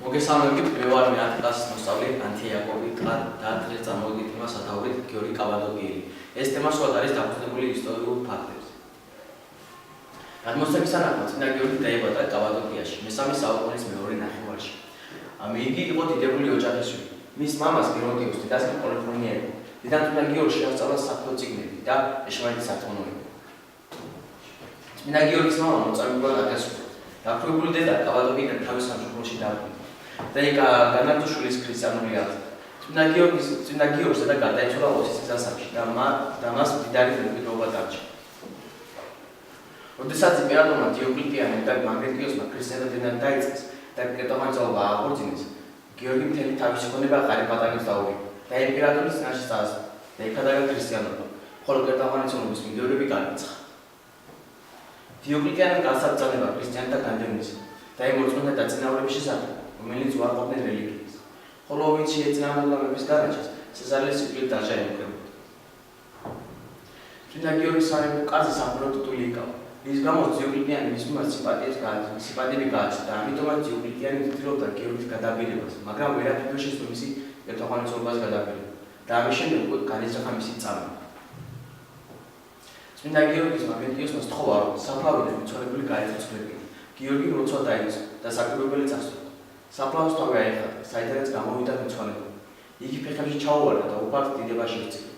მოგესალმებით, მე ვარ მე-10 კლასის მოსწავლე ანთია იაკობი და დღეს წარმოვიდგინეთ თემას სათაურით გიორგი კაბადოკიელი. ეს თემა სულ არის დაფუძნებული ისტორიულ ფაქტებზე. გადმოსცემის თანახმად წმინდა გიორგი დაიბადა კაბადოკიაში მესამე საუკუნის მეორე ნახევარში. იგი იყო დიდებული ოჯახის შვილი. მის მამას გეორგიოს დედასთან პოლიფონია იყო. დედამ წმინდა გიორგს შეასწავლა საღვთო წიგნები და ეშმაკეთის სათქმულოება. წმინდა გიორგის მამა მოწამებლად აკაცრუა. დაქვრივებული დედა კაბადოკიიდან თავის სამშობლოში დაბრუნდა. და განაგრძო შვილის ქრისტიანული აღზრდა. წმინდა გიორგს და გარდაიცვალა 20 წლის ასაკში და მას მდიდარი მემკვიდრეობა დარჩა. როდესაც იმპერატორმა დიოკლეტიანემ და მაკრიტიოსმა ქრისტიანობიდან დაიწყეს და კეთილმოწყობა აღორძინეს, გიორგი მთელი თავისი ქონება ღარიბ-ბატალიონს დაუბრუნდა და იმპერატორის წინაშე წაასვლა და ეკადაგა ქრისტიანობა, ხოლო კეთილმოწყობის მიმდევრები განაცხადა. დიოკლეტიანემ განსაბრძანება ქრისტიანთა განდევნისა და იმ მოწმენდა დაწინაურების შესახებ, რომელიც უარყოფდნენ რელიგიას, ხოლო ვინც შეეწინააღმდეგა მეფის განაჩენს, სეზარიას სიკვდილით დასჯა ემუქრებოდა. წმინდა გიორგის სამეფო კარზე სამხედრო ტიტული იკავა, რის გამოც დიოკლეტიანი მის მიმართ სიმპათიები გააჩნდა და ამიტომაც დიოკლეტიანი ცდილობდა გიორგის გადაბირებას, მაგრამ ვერაფერ ვერ შეძლო მისი კეთილმოწყობას გადაბირება და ამის შემდეგ უკვე განიზრახა მისი წამება. წმინდა გიორგის მაკრიტიოსმა სთხოვა, რომ საფლავიდან მიცვალებული გაეცოცხლებინა. გიორგი როცვა დაიწყო და საკრებულებელი წასულა. საფლავის თავი აიხადა, საიდანაც გამოვიდა მიცვალებული. იგი ფეხებში ჩაუვარდა და უფალთ დიდებაში ირწია.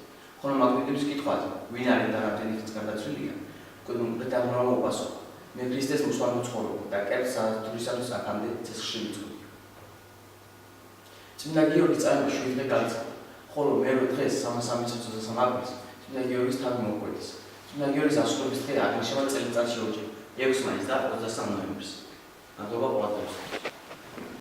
ხოლო მაკრიტიოსის კითხვაზე, ვინ არის და რამდენი ხნის გარდაცვლილია, კეთილმოწყობა უპასუხა: მე ქრისტეს მოსვლა ცხოვრობ და კეთილ საათისათვის აქამდე ცეცხლში ვიწვდი. წმინდა გიორგის წამება 7 დღე გაიწყო, ხოლო მერვე დღეს 333 აგვისტოს წმინდა გიორგის თავი მოუკვეთეს. წმინდა გიორგის ასრულების დღე აღნიშნება წელიწადში ორჯერ, 6 მაისს და 23 ნოემბერს. ნაგობა